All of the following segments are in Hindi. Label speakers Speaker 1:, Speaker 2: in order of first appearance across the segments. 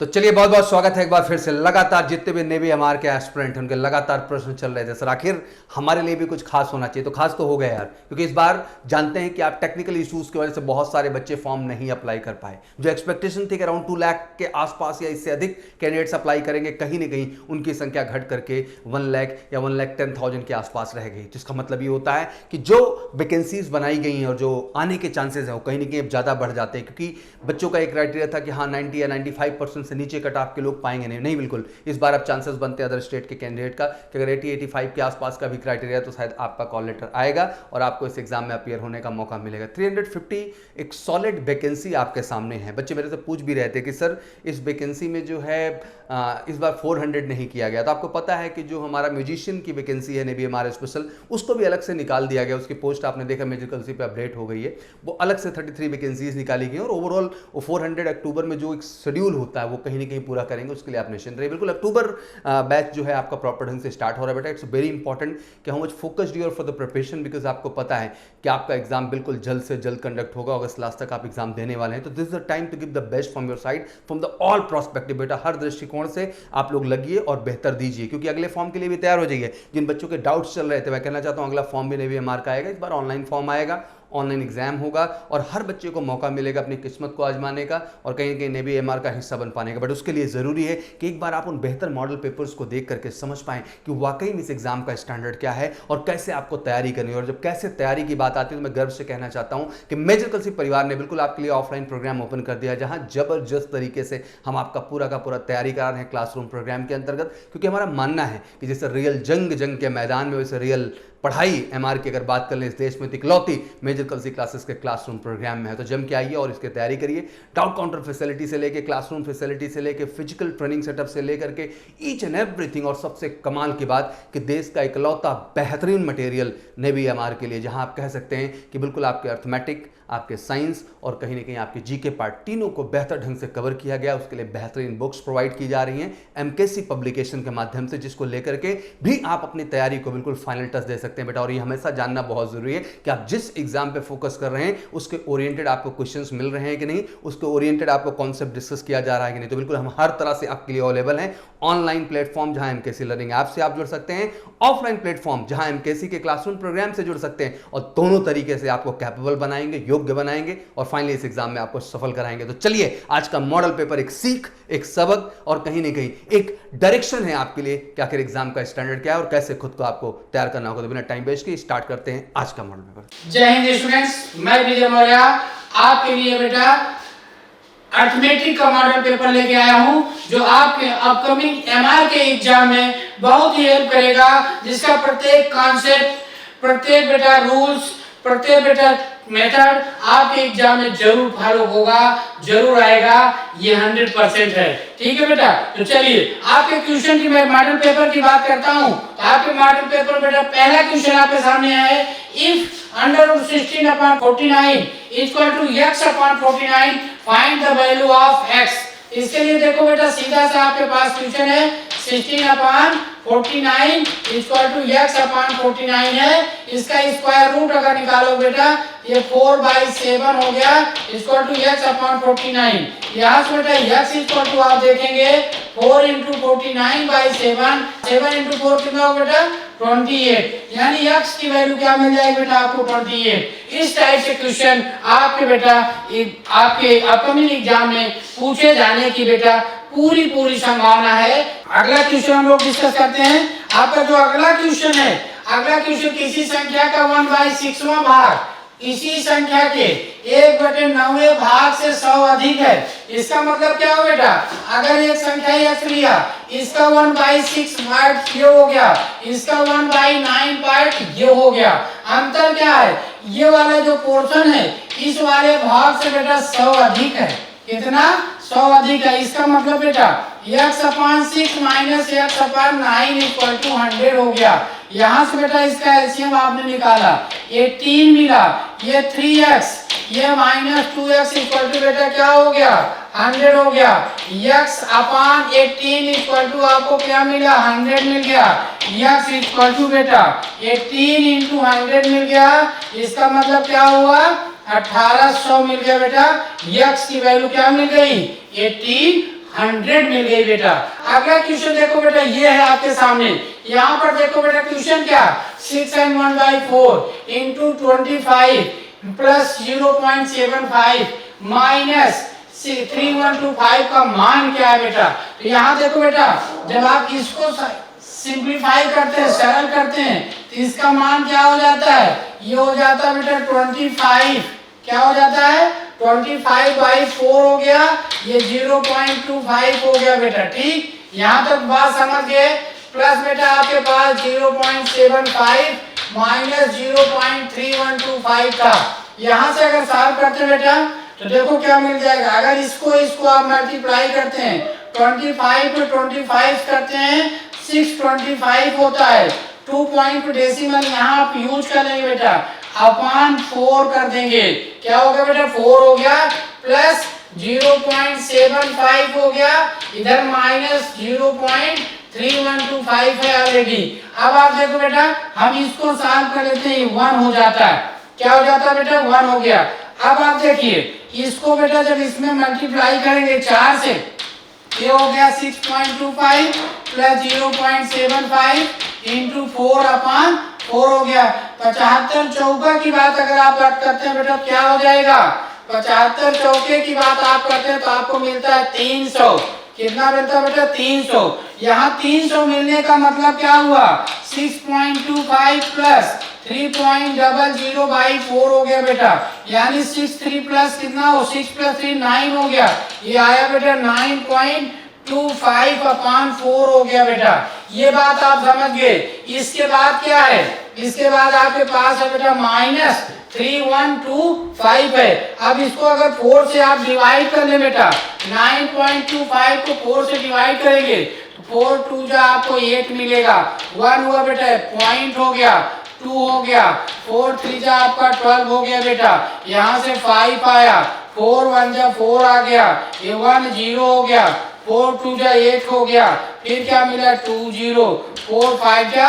Speaker 1: तो चलिए बहुत बहुत स्वागत है एक बार फिर से। लगातार जितने भी नेवी एमआर के एस्पिरेंट हैं उनके लगातार प्रश्न चल रहे थे, सर आखिर हमारे लिए भी कुछ खास होना चाहिए। तो खास तो हो गया यार, क्योंकि इस बार जानते हैं कि आप टेक्निकल इश्यूज की वजह से बहुत सारे बच्चे फॉर्म नहीं अप्लाई कर पाए। जो एक्सपेक्टेशन थी कि अराउंड 2 लाख के आसपास या इससे अधिक कैंडिडेट्स अप्लाई करेंगे, कहीं ना कहीं उनकी संख्या घट करके 1 लाख या 1,10,000 के आसपास रह गई। जिसका मतलब ये होता है कि जो वैकेंसीज बनाई गई हैं और जो आने के चांसेस हैं वो कहीं ना कहीं अब ज़्यादा बढ़ जाते हैं, क्योंकि बच्चों का एक क्राइटेरिया था कि हाँ 90 या 95% से नीचे कट ऑफ के लोग पाएंगे नहीं बिल्कुल। इस बार अब चांसेस बनते हैं अदर स्टेट के कैंडिडेट का कि अगर 80-85 के आसपास का भी क्राइटेरिया तो शायद आपका कॉल लेटर आएगा और आपको इस एग्जाम में अपीयर होने का मौका मिलेगा। 350 एक सॉलिड वैकेंसी आपके सामने है। बच्चे मेरे से पूछ भी रहे थे कि सर इस वैकेंसी में जो है इस बार 400 नहीं किया गया। तो आपको पता है कि जो हमारा म्यूजिशियन की वैकेंसी है नेवी एमआर स्पेशल, उसको भी अलग से निकाल दिया गया। उसकी पोस्ट आपने देखा म्यूजिकल सी पे अपडेट हो गई है, वो अलग से 33 वैकेंसीज निकाली गई और ओवरऑल वो 400 अक्टूबर में जो एक शेड्यूल होता है वो कहीं ना कहीं पूरा करेंगे। उसके लिए आप निश्चिंत रहिए। बिल्कुल अक्टूबर बैच जो है आपका प्रॉपर ढंग से स्टार्ट हो रहा है बेटा। इट्स वेरी इंपॉर्टेंट कि how much focused you are for the preparation, because आपको पता है कि आपका एग्जाम बिल्कुल जल्द से जल्द कंडक्ट होगा। अगस्त लास्ट तक आप एग्जाम देने वाले हैं, तो this is the time to give the best from your side, from the all prospective. बेटा हर दृष्टिकोण से आप लोग लगिए और बेहतर दीजिए, क्योंकि अगले फॉर्म के लिए भी तैयार हो जाइए। जिन बच्चों के डाउट्स चल रहे थे, मैं कहना चाहता हूं अगला फॉर्म भी नेवी एमआर का आएगा। इस बार ऑनलाइन फॉर्म आएगा, ऑनलाइन एग्जाम होगा और हर बच्चे को मौका मिलेगा अपनी किस्मत को आजमाने का और कहीं कहीं नेवी एमआर का हिस्सा बन पाने का। बट उसके लिए ज़रूरी है कि एक बार आप उन बेहतर मॉडल पेपर्स को देख करके समझ पाएं कि वाकई में इस एग्जाम का स्टैंडर्ड क्या है और कैसे आपको तैयारी करनी है। और जब कैसे तैयारी की बात आती है तो मैं गर्व से कहना चाहता हूं कि मेजर कल्सी परिवार ने बिल्कुल आपके लिए ऑफलाइन प्रोग्राम ओपन कर दिया है, जहां जबरदस्त तरीके से हम आपका पूरा का पूरा तैयारी करा रहे हैं क्लासरूम प्रोग्राम के अंतर्गत। क्योंकि हमारा मानना है कि जैसे रियल जंग के मैदान में, वैसे रियल पढ़ाई एमआर की अगर बात कर लें इस देश में इकलौती मेजर कल्सी क्लासेस के क्लासरूम प्रोग्राम में है। तो जम के आइए और इसकी तैयारी करिए। डाउट काउंटर फैसिलिटी से लेके क्लासरूम फैसिलिटी से लेके फिजिकल ट्रेनिंग सेटअप से लेकर के ईच एंड एवरीथिंग। और सबसे कमाल की बात कि देश का इकलौता बेहतरीन मटेरियल नेवी एमआर के लिए, जहां आप कह सकते हैं कि बिल्कुल आपके अर्थमेटिक, आपके साइंस और कहीं ना कहीं आपके जीके पार्ट तीनों को बेहतर ढंग से कवर किया गया। उसके लिए बेहतरीन बुक्स प्रोवाइड की जा रही हैं एमकेसी पब्लिकेशन के माध्यम से, जिसको लेकर के भी आप अपनी तैयारी को बिल्कुल फाइनल टच दे सकते हैं बेटा। और ये हमेशा जानना बहुत जरूरी है कि आप जिस एग्जाम पे फोकस कर रहे हैं उसके ओरिएंटेड आपको क्वेश्चंस मिल रहे हैं कि नहीं, उसके ओरिएंटेड आपको कॉन्सेप्ट डिस्कस किया जा रहा है कि नहीं। तो बिल्कुल हम हर तरह से आपके लिए अवेलेबल हैं। ऑनलाइन प्लेटफॉर्म जहां एमकेसी लर्निंग ऐप से आप जुड़ सकते हैं, ऑफलाइन प्लेटफॉर्म जहां एमकेसी के क्लासरूम प्रोग्राम से जुड़ सकते हैं, और दोनों तरीके से आपको कैपेबल बनाएंगे, योग्य बनाएंगे और फाइनली इस एग्जाम में आपको सफल कराएंगे। तो चलिए आज का मॉडल पेपर एक सीख, एक सबक और कहीं ना कहीं एक डायरेक्शन है आपके लिए कि आखिर एग्जाम का स्टैंडर्ड क्या है और कैसे खुद को आपको तैयार करना होगा। तो बिना टाइम वेस्ट के स्टार्ट करते हैं आज का मॉडल पेपर।
Speaker 2: जय हिंद स्टूडेंट्स, मैं विजय मौर्य आपके लिए बेटा अर्थमेटिक का मॉडल पेपर लेके आया हूं, जो आपके अपकमिंग एमआर के एग्जाम में बहुत ही हेल्प करेगा। जिसका प्रत्येक कॉन्सेप्ट, प्रत्येक बेटा रूल्स, प्रत्येक बेटा मेथड आपके एग्जाम में जरूर फॉलो होगा, जरूर आएगा, ये 100% है। ठीक है बेटा। तो चलिए आपके क्वेश्चन की मैं मॉडल पेपर की बात करता हूं। तो आपके मॉडल पेपर बेटा पहला क्वेश्चन आपके सामने है, if √16/49 equal to x/49 find the value of x। इसके लिए देखो बेटा सीधा सा आपके पास क्वेश्चन है, 16/49 इक्वल टू x/49 है। इसका स्क्वायर रूट अगर निकालो बेटा ये 4/7 हो गया इक्वल टू x/49। यहाँ से बेटा x इक्वल टू आप देखेंगे 4 × 49/7, 7 × 4 कितना हो बेटा 28, यानी x की वैल्यू क्या मिल जाएगी बेटा आपको 28। इस टाइप से क्वेश्चन आपके बेटा आपके अपकमिंग एग्जाम में पूछे जाने की बेटा पूरी संभावना है। अगला क्वेश्चन हम लोग डिस्कस करते हैं। आपका जो अगला क्वेश्चन है, अगला क्वेश्चन किसी संख्या का 1/6वां भाग इसी संख्या के 1/9वें भाग से 100 अधिक है। इसका मतलब क्या हो बेटा, अगर एक संख्या x लिया, इसका 1/6 पार्ट ये हो गया, इसका 1/9 पार्ट ये हो गया। अंतर क्या है, ये वाला जो पोर्शन है इस वाले भाग से बेटा 100 अधिक है। कितना 100 अधिक है। इसका मतलब बेटा x/6 minus x/9 equal to 100 हो गया। यहाँ से बेटा इसका एलसीएम आपने निकाला, 18 मिला, ये 3x, ये -2x इक्वल टू बेटा क्या हो गया 100 हो गया। x/18 इक्वल टू आपको क्या मिला 100 मिल गया। x इक्वल टू बेटा 18 × 100 मिल गया। इसका मतलब क्या हुआ 1800 मिल गया बेटा। x की वैल्यू क्या मिल गई 18 100 मिल गई बेटा। अगला क्वेश्चन देखो बेटा, ये है आपके सामने। यहाँ पर देखो बेटा क्वेश्चन क्या, 6 and 1/4 इंटू 25 प्लस 0.75 माइनस 3125 का मान क्या है बेटा। तो यहाँ देखो बेटा, जब आप इसको सिंप्लीफाई करते हैं, सरल करते हैं, तो इसका मान क्या हो जाता है, ये हो जाता है बेटा 25, क्या हो जाता है 25/4 हो गया, ये 0.25 हो गया बेटा। ठीक, यहाँ तक बात समझ गए। प्लस बेटा आपके पास 0.75 माइनस 0.3125 था। यहाँ से अगर सॉल्व करते बेटा तो देखो क्या मिल जाएगा। अगर इसको आप मल्टीप्लाई करते हैं, 25 में 25 करते हैं, 625 होता है। 2 पॉइंट डेसिमल यहाँ आप यूज करेंगे बेटा, अपॉन 4 कर देंगे, क्या हो गया बेटा 4 हो गया, प्लस 0.75 हो गया, इधर माइनस 0.3125 है ऑलरेडी। अब आप देखो बेटा, हम इसको सॉल्व कर लेते हैं, 1 हो जाता है, क्या हो जाता है बेटा 1 हो गया। अब आप देखिए इसको बेटा जब इसमें मल्टीप्लाई करेंगे 4 से, ये हो गया 6.25 प्लस 0.75 इंटू 4/4 हो गया। 75 चौका की बात अगर आप करते हैं बेटा क्या हो जाएगा, 75 चौके की बात आप करते हैं तो आपको मिलता है 300। कितना मिलता है बेटा 300। यहाँ 300 मिलने का मतलब क्या हुआ, 6.25 प्लस 3.00/4 हो गया बेटा, यानी 63 प्लस कितना हो, 6 प्लस 3 9 हो गया, ये आया बेटा 9.25/4 हो गया बेटा। ये बात आप समझ गए। इसके बाद क्या है, इसके बाद आपके पास है बेटा माइनस 3125 है। अब इसको अगर 4 से आप डिवाइड कर ले बेटा, 9.25 को 4 से डिवाइड करेंगे तो 4 2 जा आपको 8 मिलेगा, 1 हुआ बेटा, पॉइंट हो गया, 2 हो गया, 4 3 जा आपका 12 हो गया बेटा, यहाँ से 5 आया, 4 1 जा 4 आ गया, ये 1 0 हो गया, 4 2 जा 8 हो गया, फिर क्या मिला 2 0, 4 5 जा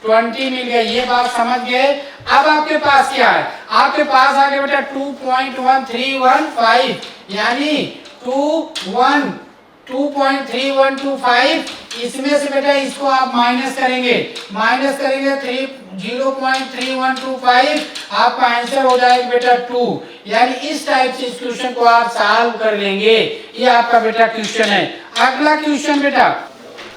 Speaker 2: 20 मिल गया। ये बात समझ गए। अब आपके पास क्या है, आपके पास आ गया बेटा 2.1315, यानी 2.3125। इसमें से बेटा इसको आप माइनस करेंगे 0.3125, आपका आंसर हो जाएगा बेटा 2। यानी इस टाइप से इस क्वेश्चन को आप सॉल्व कर लेंगे। ये आपका बेटा क्वेश्चन है। अगला क्वेश्चन बेटा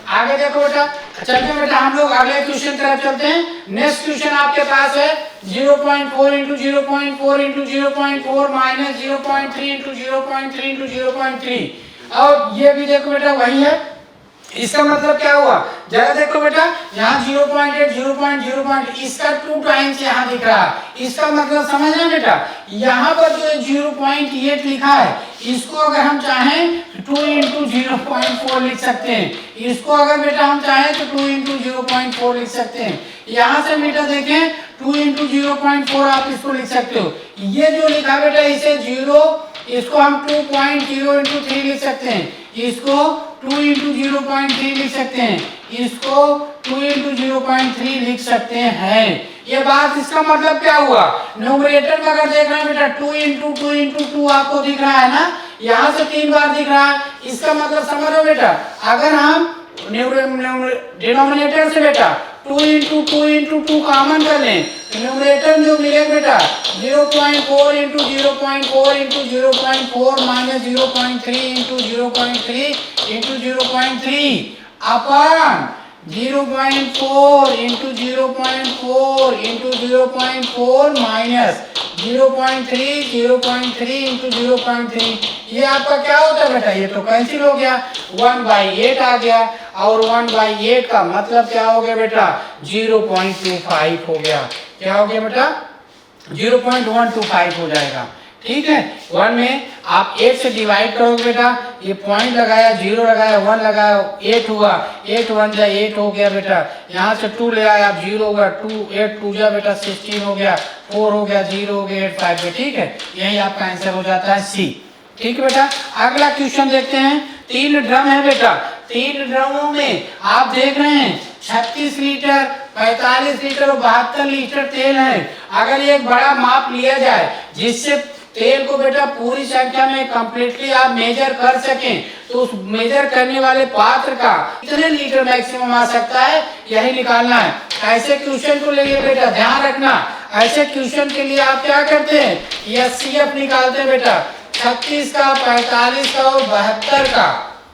Speaker 2: आगे देखो बेटा, चलते हैं बेटा हम लोग अगले क्वेश्चन तरफ चलते हैं। नेक्स्ट क्वेश्चन आपके पास है 0.4 into 0.4 into 0.4 minus 0.3 into 0.3 into 0.3। और ये भी देखो बेटा वही है। इसका मतलब क्या हुआ, जरा देखो बेटा, यहाँ 0.8 0.0 इसका 2 टाइम्स यहाँ दिख रहा है। इसका मतलब समझना बेटा, यहाँ पर जो 0.8 लिखा है, इसको अगर हम चाहें तो 2 इंटू 0.4 लिख सकते हैं। इसको अगर बेटा हम चाहें तो 2 इंटू 0.4 लिख सकते हैं। यहाँ से बेटा देखें 2 इंटू 0.4 आप इसको लिख सकते हो। ये जो लिखा बेटा इसे 0, इसको हम 2.0 इंटू 3 लिख सकते हैं, इसको 2 इंटू 0.3 लिख सकते हैं, इसको 2 इंटू 0.3 लिख सकते हैं। ये बात, इसका मतलब क्या हुआ, न्यूमरेटर में अगर देख रहे हैं बेटा 2 इंटू 2 इंटू 2 आपको दिख रहा है ना, यहाँ से 3 बार दिख रहा है। इसका मतलब समझ लो बेटा, अगर हम डिनोमिनेटर से बेटा 2 इंटू 2 कॉमन कर लें, न्यूमरेटर जो मिलेगा बेटा 0.4 into 0.4 into 0.4 minus 0.3 into 0.3 into 0.3 अपन 0.4 इंटू 0.4 इंटू 0.4 माइनस 0.3 इंटू 0.3। ये आपका क्या होता है बेटा, ये तो कैंसिल हो गया, 1/8 आ गया, और 1/8 का मतलब क्या हो गया बेटा 0.25 हो गया। क्या हो गया बेटा 0.125 हो जाएगा। ठीक है, 1 में आप 8 से डिवाइड करोगे बेटा, ये पॉइंट लगाया, 0 लगाया, 1 लगाया, 8 हुआ, 8 1 जा 8 हो गया बेटा, यहाँ से 2 ले आया, आप 0 होगा, 2 8 2 जा बेटा 16 हो गया, 4 हो गया, 0 हो गया, 8 5 है। ठीक है, यही आपका आंसर हो जाता है सी। ठीक है बेटा, अगला क्वेश्चन देखते हैं। 3 ड्रम है बेटा, 3 ड्रमों में आप देख रहे हैं 36 लीटर, 45 लीटर और 72 लीटर तेल है। अगर एक बड़ा माप लिया जाए जिससे तेल को बेटा पूरी संख्या में कंप्लीटली आप मेजर कर सकें, तो उस मेजर करने वाले पात्र का कितने लीटर मैक्सिमम आ सकता है, यही निकालना है। ऐसे क्वेश्चन को लेके बेटा ध्यान रखना, ऐसे क्वेश्चन के लिए आप क्या करते हैं, एचसीएफ निकालते हैं बेटा। 36 का, 45 का और 72 का,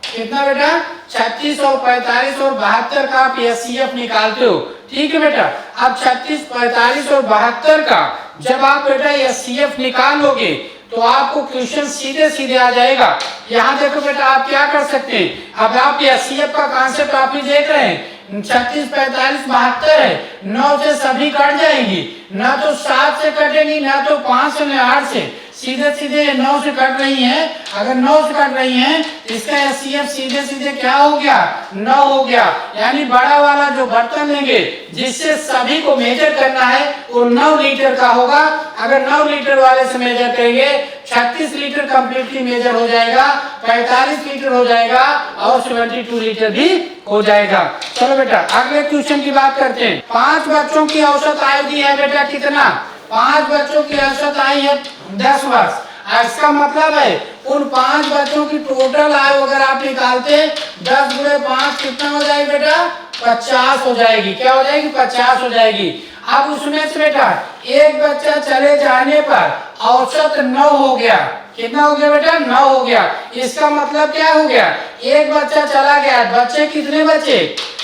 Speaker 2: कितना बेटा 36 और 45 और 72 का आप एचसीएफ निकालते हो, ठीक है बेटा। अब 36, 45 और 72 का जब आप बेटा एचसीएफ निकालोगे तो आपको क्वेश्चन सीधे सीधे आ जाएगा। यहाँ देखो बेटा आप क्या कर सकते हैं, अब आप एचसीएफ का कॉन्सेप्ट आप ही देख रहे हैं। 36, 45, 72 है, 9 से सभी कट जाएंगी, ना तो 7 से कटेगी, ना तो 5 से, ना 8 से, सीधे सीधे 9 से कट रही हैं। अगर 9 से कट रही हैं तो इसका एचसीएफ सीधे सीधे क्या हो गया, 9 हो गया। यानी बड़ा वाला जो बर्तन लेंगे जिससे सभी को मेजर करना है वो 9 लीटर का होगा। अगर 9 लीटर वाले से मेजर करेंगे 36 लीटर कंप्लीटली मेजर हो जाएगा, 45 लीटर हो जाएगा और 72 लीटर भी हो जाएगा। चलो बेटा अगले क्वेश्चन की बात करते हैं। 5 बच्चों की औसत आयु दी है बेटा कितना, 5 बच्चों की औसत आयु है 10 वर्ष। इसका मतलब है उन 5 बच्चों की टोटल आयु अगर आप निकालते 10 गुणे 5 कितना हो जाएगी बेटा, 50 हो जाएगी। क्या हो जाएगी, 50 हो जाएगी। अब उसमें से बेटा एक बच्चा चले जाने पर औसत 9 हो गया, कितना हो गया बेटा, 9 हो गया। इसका मतलब क्या हो गया, एक बच्चा चला गया, बच्चे कितने बचे,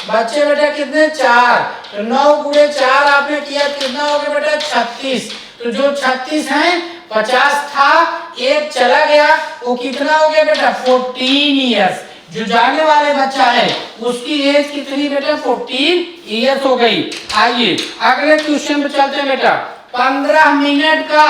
Speaker 2: बच्चे बेटा कितने, 4, तो 9 गुणे 4 आपने किया कितना हो गया बेटा, 36। तो जो 36 है 50 था, एक चला गया, वो कितना हो गया बेटा, 14 ईयर्स। जो जाने वाले बच्चा है उसकी एज कितनी बेटा, 14 ईयर्स हो गई। आइए अगले क्वेश्चन पे चलते हैं बेटा। 15 मिनट का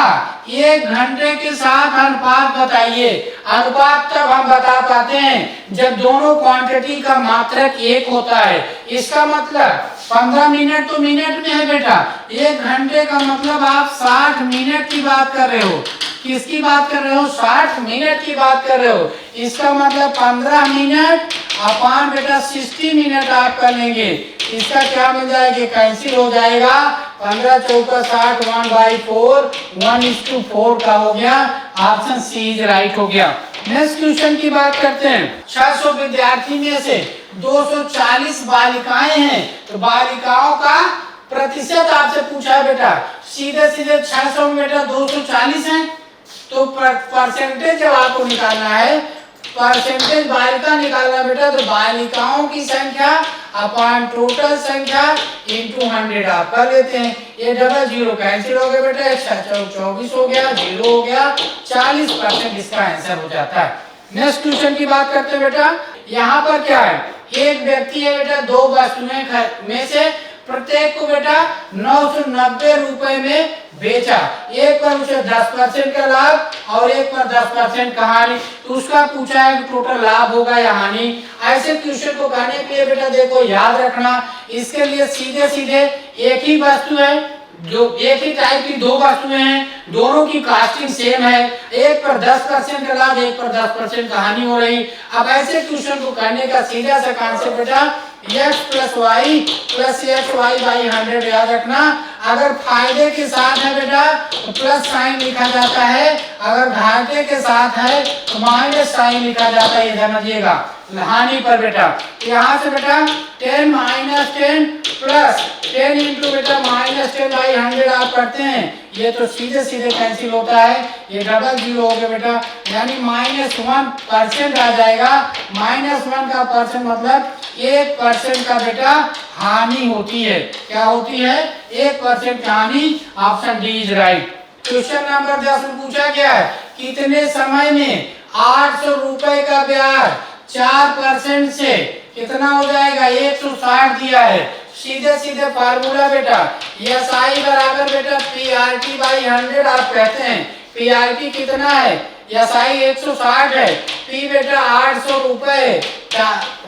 Speaker 2: 1 घंटे के साथ अनुपात बताइए। अनुपात तब हम बता पाते हैं जब दोनों क्वांटिटी का मात्रक 1 होता है। इसका मतलब 15 मिनट तो मिनट में है बेटा, 1 घंटे का मतलब आप 60 मिनट की बात कर रहे हो। किसकी बात कर रहे हो, 60 मिनट की बात कर रहे हो। इसका मतलब 15 मिनट अपान बेटा 60 मिनट आप कर लेंगे। इसका क्या मिल जाएगा, कैंसिल हो जाएगा। 15 चौका 60, 1/4, 1:4 का हो गया। ऑप्शन सी इज राइट हो गया। नेक्स्ट क्वेश्चन की बात करते हैं। 600 विद्यार्थी में से 240 बालिकाएं हैं, तो बालिकाओं का प्रतिशत आपसे पूछा है बेटा। सीधे सीधे 600 में बेटा 240 है, तो परसेंटेज जब आपको निकालना है, परसेंटेज बालिका निकालना बेटा, तो बालिकाओं की संख्या अपॉन टोटल संख्या इंटू 100 आप कर लेते हैं। ये डबल जीरो कैंसिल हो गया बेटा, 24 हो गया, 0 हो गया, 40% इसका आंसर हो जाता है। नेक्स्ट क्वेश्चन की बात करते हैं बेटा। यहाँ पर क्या है, एक व्यक्ति है बेटा, 2 वस्तुएं में से प्रत्येक को बेटा 990 रुपए में बेचा। एक पर उसे 10% का लाभ और एक पर 10% का हानि, तो उसका पूछा है कि टोटल लाभ होगा या हानि। ऐसे क्वेश्चन को करने के लिए बेटा देखो याद रखना, इसके लिए सीधे सीधे एक ही वस्तु है, जो एक ही टाइप की 2 वस्तुएं हैं, दोनों की कास्टिंग सेम है, एक पर 10% का लाभ, एक पर 10% का हानि हो रही। अब ऐसे क्वेश्चन को करने का सीधा सा कॉन्सेप्ट बेटा x + y + xy/100 याद रखना। अगर फायदे के साथ है बेटा तो प्लस साइन लिखा जाता है, अगर घाटे के साथ है तो माइनस साइन लिखा जाता है, ये समझिएगा। हानि पर बेटा यहाँ से बेटा 10 - 10 प्लस 10 इंटू बेटा -10/100 आप करते हैं, ये तो सीधे सीधे कैंसिल होता है, ये डबल जीरो हो गया बेटा, यानी -1% आ जाएगा। -1 का परसेंट मतलब 1% का बेटा हानि होती है। क्या होती है, 1% की हानि। Option D is right. Question number 10 में पूछा गया है, कितने समय में 800 रुपए का ब्याज 4% से कितना हो जाएगा, 160 दिया है। सीधे सीधे फार्मूला बेटा SI बराबर बेटा PRT/100 आप कहते हैं। PRT कितना है, SI 160 है, P बेटा 800 रुपए,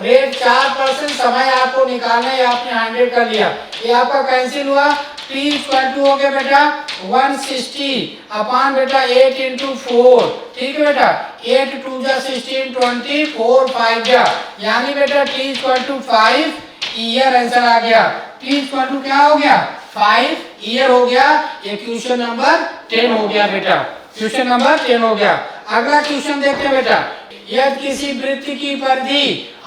Speaker 2: रेट 4%, समय आपको निकालना है, आपने 100 कर लिया, ये आपका कैंसिल हुआ। P = हो गया बेटा 160 अपान बेटा 8 × 4, ठीक है बेटा, 8 × 2 = 16, 24, 5 जा, यानी बेटा T = 5 ईयर आंसर आ गया। T = क्या हो गया, 5 ईयर हो गया। ये क्वेश्चन नंबर 10 हो गया बेटा, क्वेश्चन नंबर 10 हो गया। अगला क्वेश्चन देखते हैं बेटा। यदि किसी वृत्त की परिधि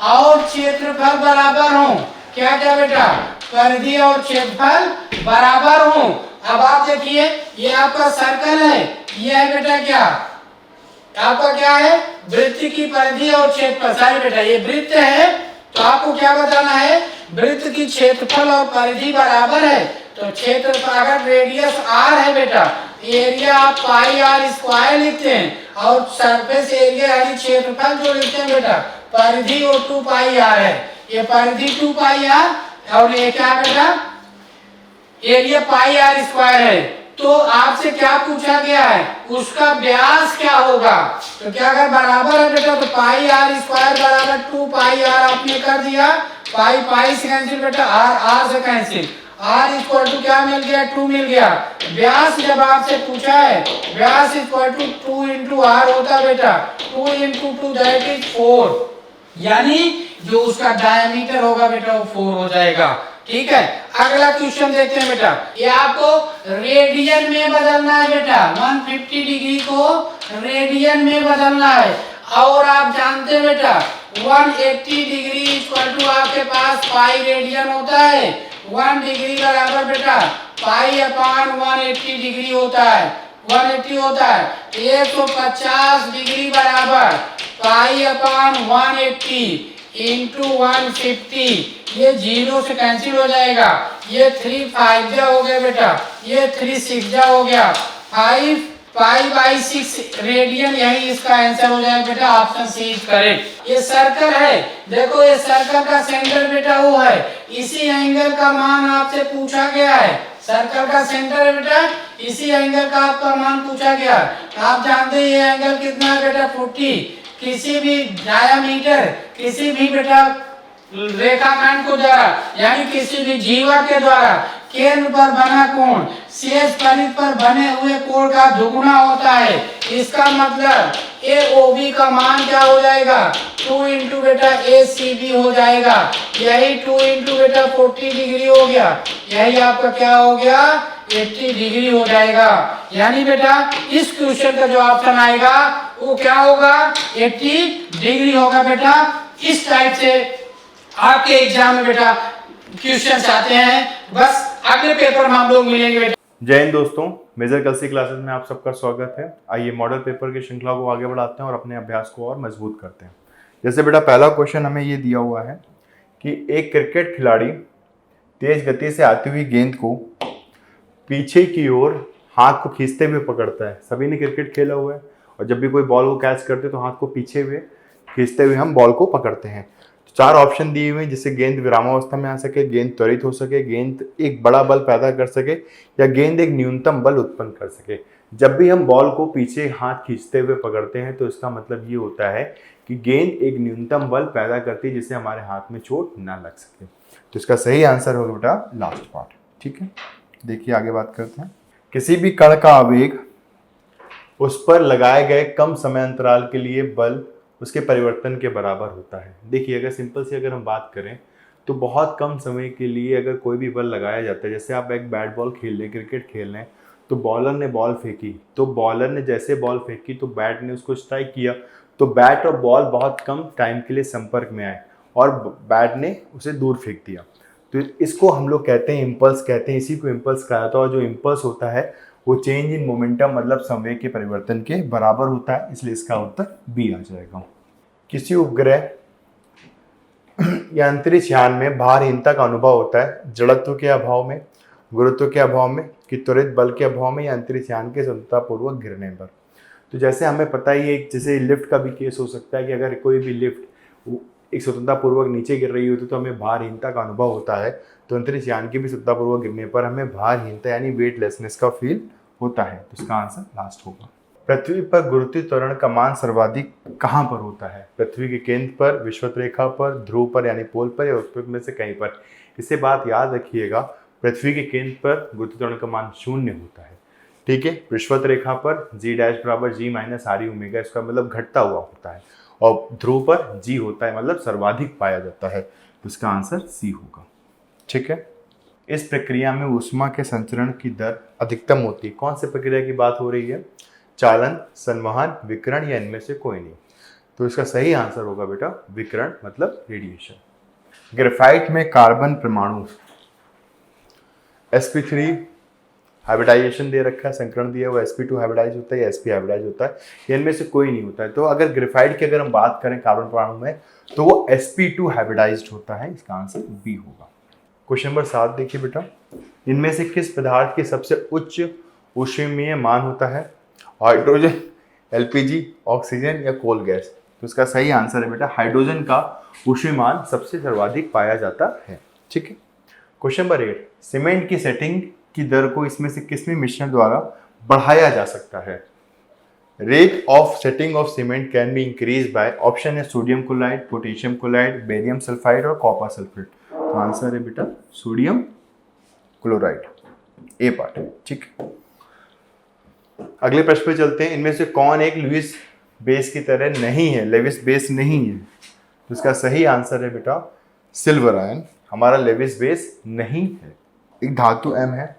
Speaker 2: और क्षेत्रफल बराबर हो, क्या क्या बेटा, परिधि और क्षेत्रफल बराबर हो। अब आप देखिए ये आपका सर्कल है, ये है बेटा क्या, आपका क्या है, वृत्त की परिधि और क्षेत्रफल। सॉरी बेटा ये वृत्त है, तो आपको क्या बताना है, वृत्त की क्षेत्रफल और परिधि बराबर है। तो क्षेत्रफल अगर रेडियस r है बेटा, एरिया आप पाई आर स्क्वायर लिखते हैं, और सरफेस एरिया यानी क्षेत्रफल जो लिखते हैं बेटा, परिधि और 2 पाई आर है। ये परिधि 2 पाई आर और ये क्या बेटा, एरिया पाई आर स्क्वायर है। तो आपसे क्या पूछा गया है, उसका व्यास क्या होगा। तो क्या अगर बराबर है बेटा, तो पाई आर स्क्वायर बराबर 2 पाई आर आपने कर दिया, पाई पाई से कैंसिल बेटा, आर आर से कैंसिल, आर इक्वल टू क्या मिल गया, 2 मिल गया। व्यास जब आपसे पूछा है, व्यास इक्वल टू 2 इंटू आर होता बेटा, 2 इंटू 2 दैट इज 4, यानी जो उसका डायमीटर होगा बेटा वो 4 हो जाएगा। ठीक है, अगला क्वेश्चन देखते हैं बेटा, ये आपको रेडियन में बदलना है बेटा, 150 डिग्री को रेडियन में बदलना है। और आप जानते हैं बेटा 180 डिग्री इक्वल टू आपके पास पाई रेडियन होता है, 1 डिग्री बराबर बेटा पाई अपान 180 डिग्री होता है, 180 होता है। 150 डिग्री बराबर पाई अपान 180 इंटू 150, ये 0 से कैंसिल हो जाएगा, ये 3 5 जा हो गया बेटा, ये 3 6 जा हो गया, 5 पाई बाई 6 रेडियन, यही इसका आंसर हो जाएगा बेटा, ऑप्शन सी इज करेक्ट। ये सर्कल है, देखो ये सर्कल का सेंटर बेटा वो है, इसी एंगल का मान आपसे पूछा गया है, सर्कल का सेंटर है बेटा, इसी एंगल का आपका मान पूछा गया। आप जानते हैं ये एंगल कितना है बेटा, 40। किसी भी डायामीटर, किसी भी बेटा रेखाखंड को द्वारा यानी किसी भी जीवा के द्वारा केंद्र पर बना कोण शेष परिधि पर बने हुए कोण का दुगुना होता है। इसका मतलब AOB का मान क्या हो जाएगा, 2 इंटू बेटा ACB हो जाएगा, यही 2 इंटू बेटा 40 डिग्री हो गया, यही आपका क्या हो गया, 80 डिग्री हो जाएगा। यानी बेटा इस क्वेश्चन का जो ऑप्शन आएगा वो क्या होगा, 80 डिग्री होगा बेटा। इस टाइप से आपके एग्जाम में बेटा क्वेश्चन आते हैं, बस अगले पेपर में हम लोग मिलेंगे बेटा।
Speaker 3: जय हिंद दोस्तों, मेजर कलसी क्लासेस में आप सबका श्वागत है। आइए मॉडल पेपर की श्रृंखला को आगे बढ़ाते हैं और अपने अभ्यास को और मजबूत करते हैं। जैसे बेटा पहला क्वेश्चन हमें ये दिया हुआ है कि एक क्रिकेट खिलाड़ी तेज गति से आती हुई गेंद को पीछे की ओर हाथ को खींचते हुए पकड़ता है। सभी ने क्रिकेट खेला हुआ है और जब भी कोई बॉल को कैच करते तो हाथ को पीछे हुए खींचते हुए हम बॉल को पकड़ते हैं। तो 4 ऑप्शन दिए हुए हैं जिससे गेंद विरामावस्था में आ सके, गेंद त्वरित हो सके, गेंद एक बड़ा बल पैदा कर सके या गेंद एक न्यूनतम बल उत्पन्न कर सके। जब भी हम बॉल को पीछे हाथ खींचते हुए पकड़ते हैं तो इसका मतलब ये होता है कि गेंद एक न्यूनतम बल पैदा करती है जिससे हमारे हाथ में चोट ना लग सके। तो इसका सही आंसर होगा बेटा लास्ट पार्ट। ठीक है, देखिए आगे बात करते हैं। किसी भी कण का आवेग उस पर लगाए गए कम समय अंतराल के लिए बल उसके परिवर्तन के बराबर होता है। देखिए अगर सिंपल से अगर हम बात करें तो बहुत कम समय के लिए अगर कोई भी बल लगाया जाता है, जैसे आप एक बैट बॉल खेल रहे हैं, क्रिकेट खेल रहे हैं, तो बॉलर ने बॉल फेंकी, तो बॉलर ने जैसे बॉल फेंकी तो बैट ने उसको स्ट्राइक किया, तो बैट और बॉल बहुत कम टाइम के लिए संपर्क में आए और बैट ने उसे दूर फेंक दिया। तो इसको हम लोग कहते हैं इम्पल्स कहते हैं, इसी को इम्पल्स कहा जाता है। और जो इम्पल्स होता है वो चेंज इन मोमेंटम मतलब संवेग के परिवर्तन के बराबर होता है, इसलिए इसका उत्तर बी आ जाएगा। किसी उपग्रह या अंतरिक्ष यान में भारहीनता का अनुभव होता है जड़त्व के अभाव में, गुरुत्व के अभाव में, कि त्वरित बल के अभाव में या अंतरिक्ष यान के स्वतंत्रतापूर्वक गिरने पर। तो जैसे हमें पता ही है, जैसे लिफ्ट का भी केस हो सकता है कि अगर कोई भी लिफ्ट एक स्वतंत्रतापूर्वक नीचे गिर रही होती तो हमें भारहीनता का अनुभव होता है, तो अंतरिक्ष यान की भी स्वतंत्रतापूर्वक गिरने पर हमें भारहीनता यानी वेटलेसनेस का फील होता है। तो इसका आंसर लास्ट होगा। पृथ्वी पर गुरुत्वीय त्वरण का मान सर्वाधिक कहाँ पर होता है? पृथ्वी के केंद्र पर, विषुवत रेखा पर, ध्रुव पर यानी पोल पर या उत्तर में से कहीं पर। इसे बात याद रखिएगा, पृथ्वी के केंद्र पर गुरुत्वीय त्वरण का मान 0 होता है। ठीक है, विषुवत रेखा पर G' बराबर G माइनस RE ओमेगा, इसका मतलब घटता हुआ होता है, और ध्रुव पर G होता है मतलब सर्वाधिक पाया जाता है। तो इसका आंसर सी होगा। ठीक है, इस प्रक्रिया में ऊष्मा के संचरण की दर अधिकतम होती है। कौन सी प्रक्रिया की बात हो रही है? चालन, संवहन, विकिरण या इनमें से कोई नहीं। तो इसका सही आंसर होगा बेटा विकिरण मतलब रेडिएशन। ग्रेफाइट में कार्बन परमाणु sp3 हाइब्रिडाइजेशन दे रखा है, संकरण दिया हुआ sp2 हाइब्रिडाइज होता है या sp हाइब्रिडाइज होता है, ये इनमें से कोई नहीं होता है। तो अगर ग्रेफाइट की अगर हम बात करें कार्बन परमाणु में तो वो sp2 हाइब्रिडाइज्ड होता है, इसका आंसर बी होगा। क्वेश्चन नंबर 7 देखिए बेटा, इनमें से किस पदार्थ की सबसे उच्च ऊष्मीय मान होता है? हाइड्रोजन, एलपीजी, ऑक्सीजन या कोल गैस? तो इसका सही आंसर है बेटा हाइड्रोजन का ऊष्मीयमान सबसे सर्वाधिक पाया जाता है। ठीक है। क्वेश्चन नंबर 8, सीमेंट की सेटिंग की दर को इसमें से किसमें मिश्रण द्वारा बढ़ाया जा सकता है? Rate of setting of cement can be increase by, option है sodium chloride, potassium chloride, barium sulphide और कॉपर सल्फेट। तो आंसर है बेटा सोडियम क्लोराइड, ए पार्ट है। ठीक है। अगले प्रश्न पे चलते हैं, इनमें से कौन एक लुईस बेस की तरह नहीं है, लेविस बेस नहीं है? तो इसका सही आंसर है बेटा सिल्वर आयन, हमारा लेविस बेस नहीं है। एक धातु M है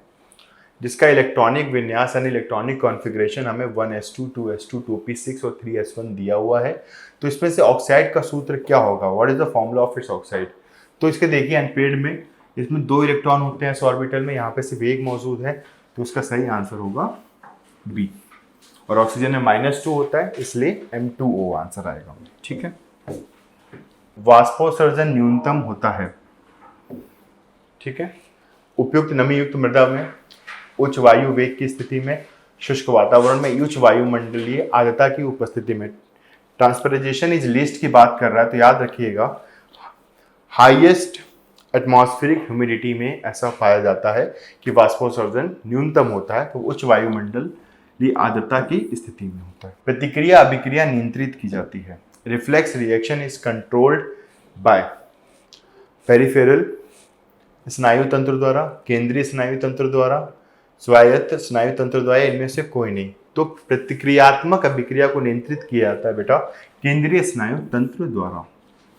Speaker 3: जिसका इलेक्ट्रॉनिक विन्यास यानी इलेक्ट्रॉनिक कॉन्फ़िगरेशन हमें 1s2, 2s2, 2p6 और 3s1 दिया हुआ है। तो इसमें से ऑक्साइड का सूत्र क्या होगा? What is the formula of its oxide? तो इसके देखिए एनपेड में इसमें 2 इलेक्ट्रॉन होते हैं ऑर्बिटल में, यहाँ पे सिर्फ एक मौजूद है, तो इसका सही आंसर होगा बी। और ऑक्सीजन में -2 होता है इसलिए M2O आंसर आएगा। ठीक है। वाष्पोत्सर्जन न्यूनतम होता है, ठीक है, उपयुक्त नमी युक्त मृदा में, उच्च वायु वेग की स्थिति में, शुष्क वातावरण में, उच्च वायुमंडलीय आर्द्रता की उपस्थिति में। ट्रांसपिरेशन इज लिस्ट की बात कर रहा है तो याद रखिएगा हाईएस्ट एटमॉस्फेरिक ह्यूमिडिटी में ऐसा पाया जाता है कि वाष्पोत्सर्जन न्यूनतम होता है, तो उच्च वायुमंडलीय आर्द्रता की स्थिति में होता है। प्रतिक्रिया अभिक्रिया नियंत्रित की जाती है। Reflex reaction is controlled by peripheral स्नायु तंत्र द्वारा, केंद्रीय स्नायु तंत्र द्वारा, स्वायत्त स्नायु तंत्र द्वारा, इनमें से कोई नहीं। तो प्रतिक्रियात्मक अभिक्रिया को नियंत्रित किया जाता है बेटा केंद्रीय स्नायु तंत्र द्वारा।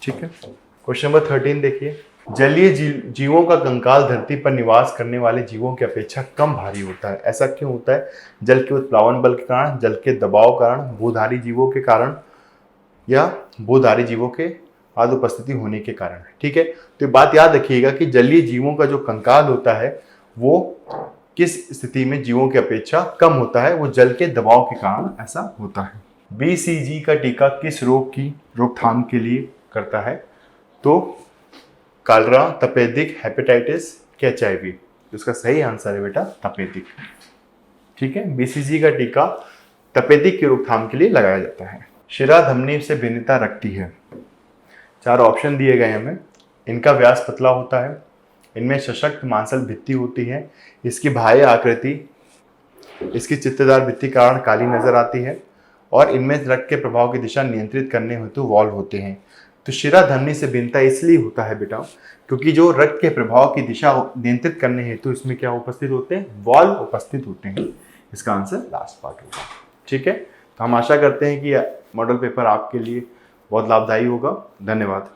Speaker 3: ठीक है। क्वेश्चन नंबर 13 देखिए, जलीय जीवों का कंकाल धरती पर निवास करने वाले जीवों की अपेक्षा कम भारी होता है। ऐसा क्यों होता है? जल के उत्प्लावन बल के कारण, जल के दबाव के कारण, भूधारी जीवों के कारण या भूधारी जीवों के आदि उपस्थिति होने के कारण। ठीक है। तो बात याद रखिएगा कि जलीय जीवों का जो कंकाल होता है वो किस स्थिति में जीवों की अपेक्षा कम होता है? वो जल के दबाव के कारण ऐसा होता है। BCG का टीका किस रोग की रोकथाम के लिए करता है? तो कॉलरा, तपेदिक, हेपेटाइटिस के HIV। इसका सही आंसर है बेटा तपेदिक। ठीक है। BCG का टीका तपेदिक की रोकथाम के लिए लगाया जाता है। शिरा धमनी से भिन्नता रखती है। 4 ऑप्शन दिए गए हमें। इनका व्यास पतला होता है, इनमें सशक्त मांसल भित्ति होती है, इसकी बाह्य आकृति इसकी चित्तदार भित्ति कारण काली नजर आती है और इनमें रक्त के प्रभाव की दिशा नियंत्रित करने हेतु वॉल्व होते हैं। तो शिरा धमनी से भिन्नता इसलिए होता है बेटा क्योंकि जो रक्त के प्रभाव की दिशा नियंत्रित करने हेतु इसमें क्या उपस्थित होते हैं? वॉल्व उपस्थित होते हैं। इसका आंसर लास्ट पार्ट होगा। ठीक है। तो हम आशा करते हैं कि मॉडल पेपर आपके लिए बहुत लाभदायी होगा। धन्यवाद।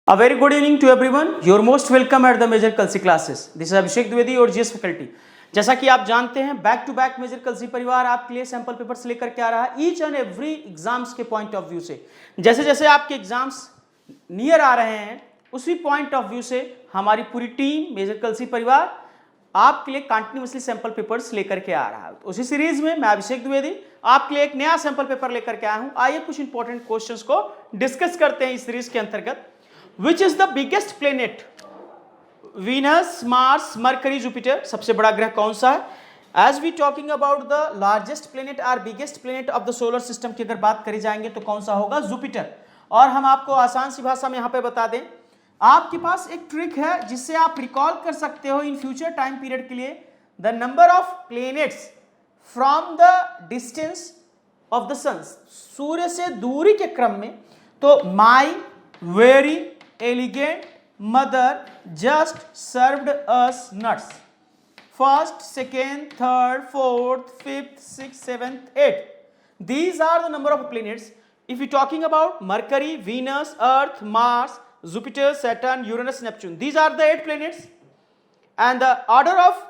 Speaker 4: A very good evening to everyone. You're most welcome at the Major Kalsi classes. This is Abhishek Dwivedi और GS फैकल्टी। जैसा कि आप जानते हैं बैक टू बैक मेजर कलसी परिवार आपके लिए सैंपल पेपर्स लेकर के आ रहा है ईच एंड एवरी एग्जाम्स के पॉइंट ऑफ व्यू से। जैसे जैसे आपके एग्जाम्स नियर आ रहे हैं उसी पॉइंट ऑफ व्यू से हमारी पूरी टीम मेजर कलसी परिवार आपके लिए कंटिन्यूसली सैंपल पेपर्स लेकर के आ रहा है। उसी सीरीज में मैं अभिषेक द्विवेदी आपके लिए एक नया सैंपल पेपर लेकर के आया हूं। आइए कुछ इंपॉर्टेंट क्वेश्चंस को डिस्कस करते हैं इस सीरीज के अंतर्गत। Which is the biggest planet? Venus, Mars, Mercury, Jupiter. सबसे बड़ा ग्रह कौन सा है? As we talking about the largest planet और biggest planet of the solar system की अगर बात करी जाएंगे तो कौन सा होगा? जुपिटर। और हम आपको आसान सी भाषा में यहां पे बता दें, आपके पास एक ट्रिक है जिससे आप रिकॉल कर सकते हो इन फ्यूचर टाइम पीरियड के लिए the number of planets from the distance of the sun, सूर्य से दूरी के क्रम में। तो my very elegant mother just served us nuts, first, second, third, fourth, fifth, six, seventh, eight, these are the number of planets. If you're talking about Mercury, Venus, Earth, Mars, Jupiter, Saturn, Uranus, Neptune, these are the 8 planets. And the order of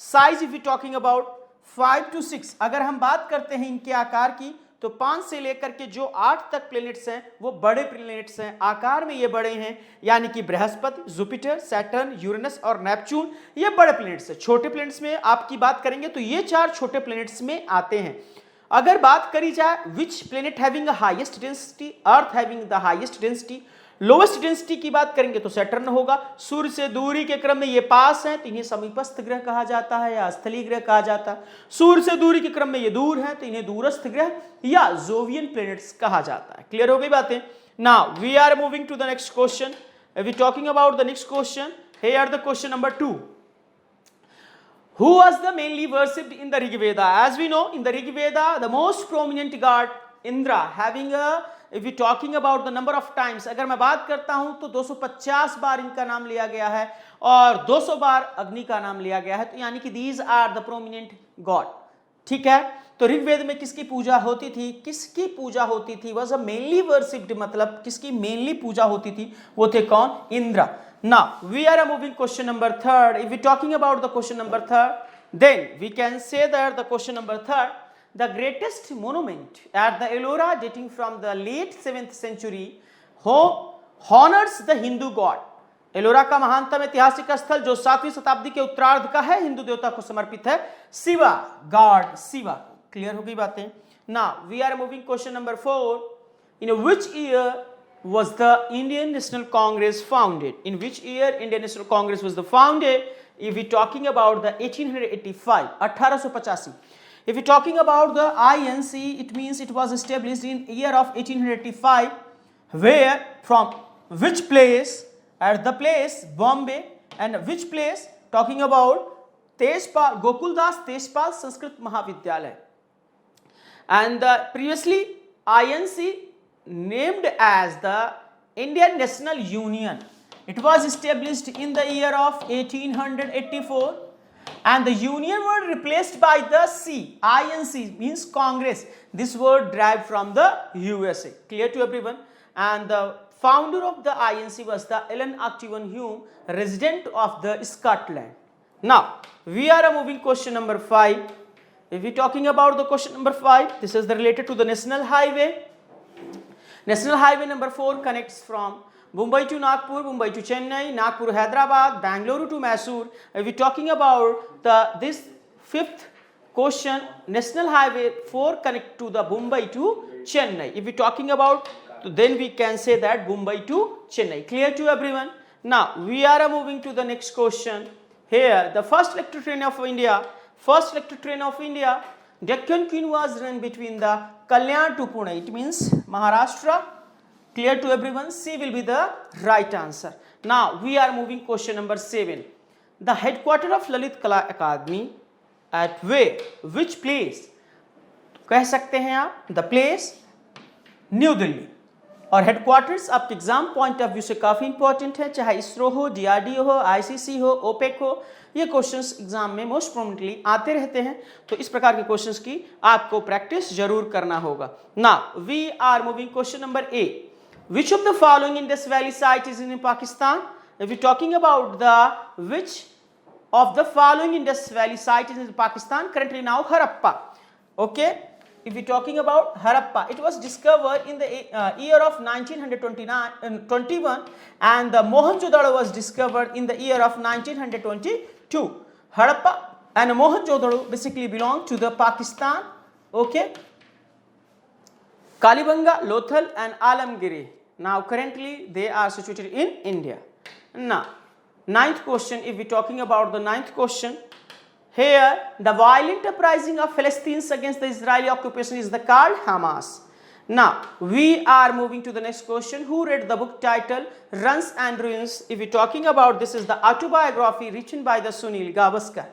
Speaker 4: size if you're talking about 5 to 6, अगर हम बात करते हैं इनके आकार की तो 5 से लेकर के जो 8 तक प्लेनेट्स हैं वो बड़े प्लेनेट्स हैं, आकार में ये बड़े हैं, यानी कि बृहस्पति, जुपिटर, सैटर्न, यूरेनस और नेपच्यून ये बड़े प्लेनेट्स हैं। छोटे प्लेनेट्स में आपकी बात करेंगे तो ये 4 छोटे प्लेनेट्स में आते हैं। अगर बात करी जाए which planet having highest density, earth having the highest density, lowest density की बात करेंगे तो सैटर्न होगा। सूर्य से दूरी के क्रम में ये पास है तो इन्हें समीपस्थ ग्रह कहा जाता है या स्थलीय ग्रह कहा जाता है। सूर्य से दूरी के क्रम में ये दूर है तो इन्हें दूरस्थ ग्रह या जोवियन प्लैनेट्स कहा जाता है। क्लियर हो गई बातें? Now we are moving to the next question. We talking about the next question. Here the question number 2. Who was the mainly worshipped in the Rig Veda? As we know, in the Rig Veda, the most prominent god Indra, having a, if we talking about the number of times, अगर मैं बात करता हूं तो 250 बार इनका नाम लिया गया है और 200 बार अग्नि का नाम लिया गया है, तो यानी कि these are the prominent god. ठीक है, तो ऋग्वेद में किसकी पूजा होती थी? किसकी पूजा होती थी? was a mainly worshipped, मतलब किसकी मेनली पूजा होती थी? वो थे कौन? Indra. Now we are moving question number 3. If we talking about the question number 3, then we can say that the question number 3, the greatest monument at the Ellora dating from the late 7th century honors the Hindu god. Ellora का महानतम ऐतिहासिक स्थल जो 7वीं शताब्दी के उत्तरार्ध का है, हिंदू देवता को समर्पित है, शिवा, गॉड शिवा. क्लियर हो गई बातें? Now we are moving question number 4. In which year was the Indian National Congress founded? In which year Indian National Congress was the founded? If we talking about the 1885, 1885. If we talking about the INC, it means it was established in year of 1885. Where, from which place? At the place Bombay. And which place? Talking about Tejpal, Gokuldas Tejpal Sanskrit Mahavidyalaya. And previously INC named as the Indian National Union. It was established in the year of 1884 and the union word replaced by the C. INC means Congress. This word derived from the USA. Clear to everyone? And the founder of the INC was the Ellen Acton Hume, resident of the Scotland. Now we are moving question number 5. If we talking about the question number 5, this is the related to the national highway. National highway number 4 connects from Mumbai to Nagpur, Mumbai to Chennai, Nagpur Hyderabad, Bangalore to Mysore. If we talking about this 5th question, National Highway 4 connect to the Mumbai to Chennai. If we talking about, then we can say that Mumbai to Chennai. Clear to everyone? Now we are moving to the next question. Here the first electric train of India. Deccan Queen was run between the Kalyan to Pune. It means Maharashtra. Clear to everyone? C will be the right answer. Now we are moving question number 7. The headquarters of Lalit Kala Academy at where? Which place? कह सकते हैं आप the place न्यू दिल्ली. और हेडक्वार्टर्स आपके एग्जाम पॉइंट ऑफ व्यू से काफ़ी इंपॉर्टेंट है, चाहे इसरो हो, डीआरडीओ हो, आईसीसी हो, ओपेक हो, ये क्वेश्चंस एग्जाम में मोस्ट प्रोमिनेंटली आते रहते हैं, तो इस प्रकार के क्वेश्चंस की आपको प्रैक्टिस जरूर करना होगा. Now we are moving question number 8. Which of the following Indus valley site is in Pakistan? If you talking about the which of the following Indus Valley site is in Pakistan, currently now Harappa. Okay, if we talking about Harappa, it was discovered in the year of 1921 and the Mohenjo-daro was discovered in the year of 1922. Harappa and Mohenjo-daro basically belong to the Pakistan. Okay, Kalibanga, Lothal and Alamgiri, now currently they are situated in India. Now ninth question, if we talking about the ninth question, here the violent uprising of Philistines against the Israeli occupation is the called Hamas. Now we are moving to the next question. Who read the book title Runs and Ruins? If we talking about, this is the autobiography written by the Sunil Gavaskar.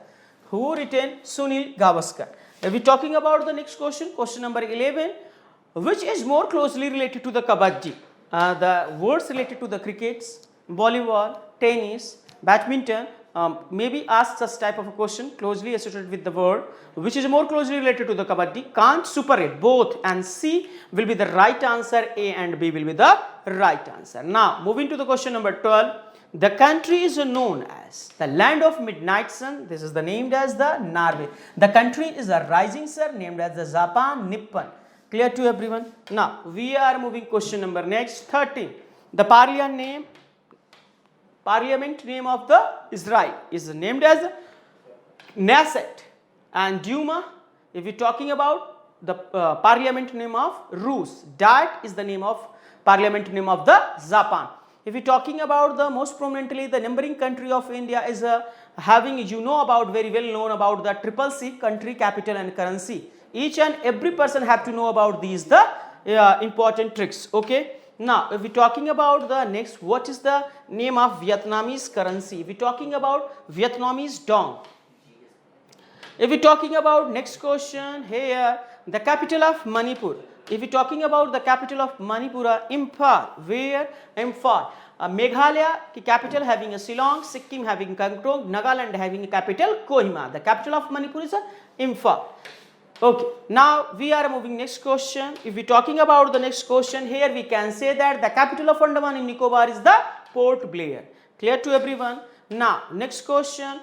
Speaker 4: Who written? Sunil Gavaskar. If we talking about the next question, question number 11, which is more closely related to the kabaddi? The words related to the crickets, volleyball, tennis, badminton, maybe ask such type of a question closely associated with the word which is more closely related to the kabaddi. Can't separate both, and C will be the right answer, A and B will be the right answer. Now moving to the question number 12. The country is known as the land of midnight sun. This is the named as the Norway. The country is a rising sun named as the Japan Nippon. Clear to everyone? Now we are moving question number next 13. The parliament name of the Israel is named as Knesset, and Duma, if we're talking about the parliament name of Rus, that is the name of parliament name of the Japan. If we're talking about the most prominently the neighboring country of India is having, you know about, very well known about the triple C, country, capital and currency. Each and every person have to know about these the important tricks. Okay, now if we're talking about the next, what is the name of Vietnamese currency? If we're talking about Vietnamese dong. If we're talking about next question here, the capital of Manipur. If we're talking about the capital of Manipur, Imphal. Where? Imphal. Meghalaya की capital having a Shillong, Sikkim having Kangtong, Nagaland having a capital Kohima. The capital of Manipur is Imphal. Okay, now we are moving next question. If we're talking about the next question, here we can say that the capital of Andaman and Nicobar is the Port Blair. Clear to everyone? Now next question,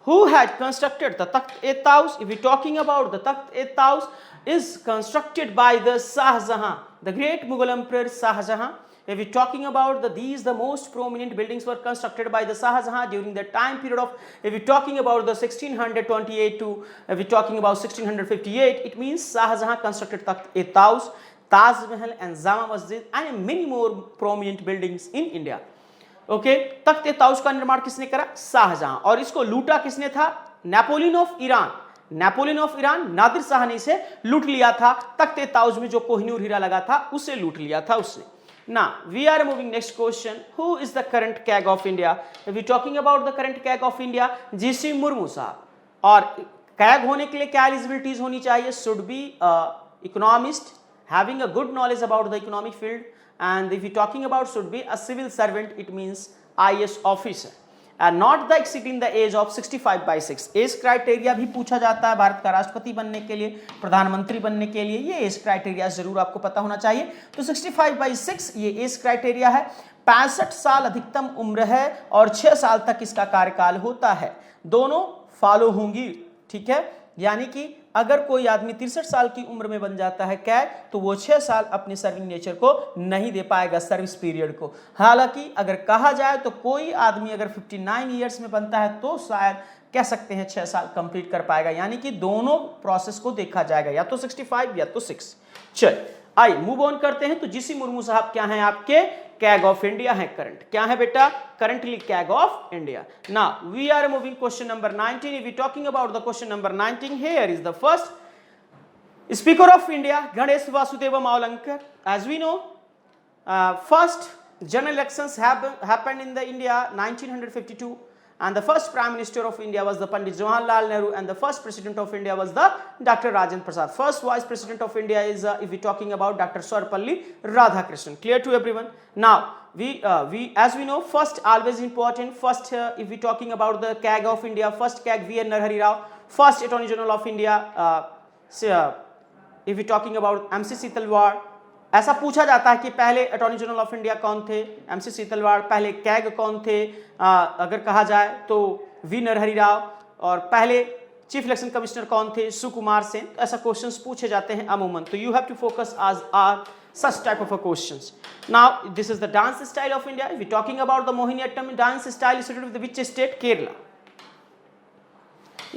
Speaker 4: who had constructed the Takht-e-Taus? If we're talking about the Takht-e-Taus is constructed by the Shah Jahan, the great Mughal Emperor Shah Jahan. If we're talking about the most prominent buildings were constructed by the Shah Jahan during the time period of, if we're talking about the 1628 to, if we're talking about 1658, it means Shah Jahan constructed Takht-e-Taus, Taj Mahal and Jama Masjid and many more prominent buildings in India. Okay, तख्त-ए-ताउस का निर्माण किसने करा? शाहजहां। और इसको लूटा किसने था? Napoleon of Iran. Napoleon of Iran Nadir Shah ने इसे लूट लिया था। तख्त-ए-ताउस में जो कोहिनूर हीरा लगा था उसे लूट लिया था उसने। Now we are moving next question, who is the current CAG of India? If we talking about the current CAG of India, GC Murmu साहब। और CAG होने के लिए क्या एलिजिबिलिटीज होनी चाहिए? should be economist, having a good knowledge about the economic field, and if we talking about should be a civil servant, it means IAS officer, and not the exceeding the age of 65/6. Age criteria भी पूछा जाता है भारत का राष्ट्रपति बनने के लिए, प्रधानमंत्री बनने के लिए, ये एज क्राइटेरिया जरूर आपको पता होना चाहिए। तो 65/6 ये एज क्राइटेरिया है। 65 साल अधिकतम उम्र है और 6 साल तक इसका कार्यकाल होता है। दोनों फॉलो होंगी, ठीक है। यानी कि अगर कोई आदमी 63 साल की उम्र में बन जाता है कैग, तो वो 6 साल अपने सर्विंग नेचर को नहीं दे पाएगा, सर्विस पीरियड को। हालांकि अगर कहा जाए तो कोई आदमी अगर 59 ईयर्स में बनता है तो शायद कह सकते हैं 6 साल कंप्लीट कर पाएगा। यानी कि दोनों प्रोसेस को देखा जाएगा, या तो 65 या तो 6। चल आइए मूव ऑन करते हैं। तो जीसी मुर्मू साहब क्या हैं? आपके कैग ऑफ इंडिया है करंट। क्या है बेटा? Currently CAG of India. Now we are moving question number 19। If we talking about the question number 19, here is the first speaker of India, Ganesh Vasudev Mavalankar. As we know, first general elections happened in the India 1952, and the first prime minister of India was the Pandit Jawaharlal Nehru, and the first president of India was the Dr. Rajendra Prasad. First vice president of India is if we talking about Dr. Sarvepalli Radhakrishnan. Clear to everyone? Now we as we know, first always important, first if we talking about the CAG of India, first CAG V.N. Narhari Rao, first attorney general of India, if we talking about MC Talwar। ऐसा पूछा जाता है कि पहले अटॉर्नी जनरल ऑफ इंडिया कौन थे? MC तलवार। पहले कैग कौन थे? अगर कहा जाए तो वी नरहरि राव। और पहले चीफ इलेक्शन कमिश्नर कौन थे? सुकुमार सेन। तो ऐसा क्वेश्चंस पूछे जाते हैं अमूमन। तो यू हैव टू फोकस आज are such type of a questions. Now this is the dance style of India. If we talking about the Mohiniyattam dance style is related with which state? Kerala.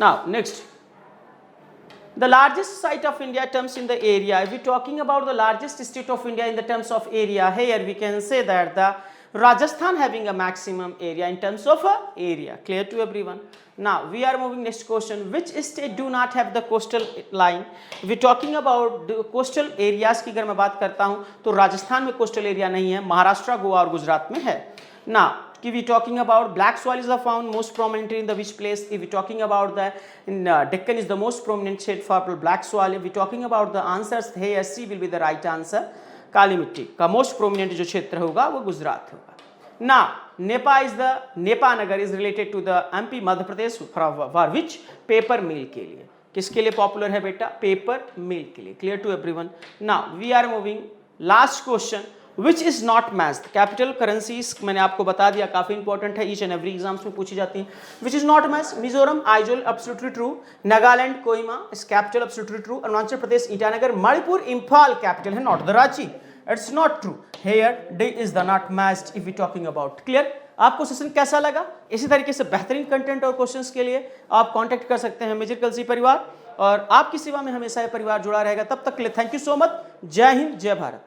Speaker 4: Now next, the largest site of India terms in the area. If we talking about the largest state of India in the terms of area, here we can say that the Rajasthan having a maximum area in terms of area. Clear to everyone? Now we are moving next question. Which state do not have the coastal line? If we talking about the coastal areas की अगर मैं बात करता हूँ तो राजस्थान में coastal area नहीं है, महाराष्ट्र, गोवा और गुजरात में है। Now if we talking about black soil is found most prominently in the which place? If we talking about the in Deccan is the most prominent state for black soil. If we talking about the answers here, C will be the right answer. काली मिट्टी का मोस्ट प्रोमिनेंट जो क्षेत्र होगा वो गुजरात होगा। ना Nepa is the Nepa Nagar is related to the MP Madhya Pradesh for which? Paper mill के लिए। किसके लिए पॉपुलर है बेटा? पेपर मिल के लिए। Clear to everyone? Now we are moving last question, which is not matched. Capital currencies मैंने आपको बता दिया, काफी इंपॉर्टेंट है, ईच एंड एवरी एग्जाम्स में पूछी जाती है। Which is not matched, Mizoram Aizawl absolutely true, Nagaland Kohima is capital absolutely true, Arunachal Pradesh Itanagar, Manipur Imphal capital है, not the Ranchi, it's not true. Here the is the not matched if you talking about. Clear? आपको सेशन कैसा लगा? इसी तरीके से बेहतरीन कंटेंट और क्वेश्चंस के लिए आप कांटेक्ट कर सकते हैं मेजर कलसी परिवार, और आपकी सेवा में हमेशा यह परिवार जुड़ा रहेगा। तब तक के लिए थैंक यू सो मच। जय हिंद, जय भारत।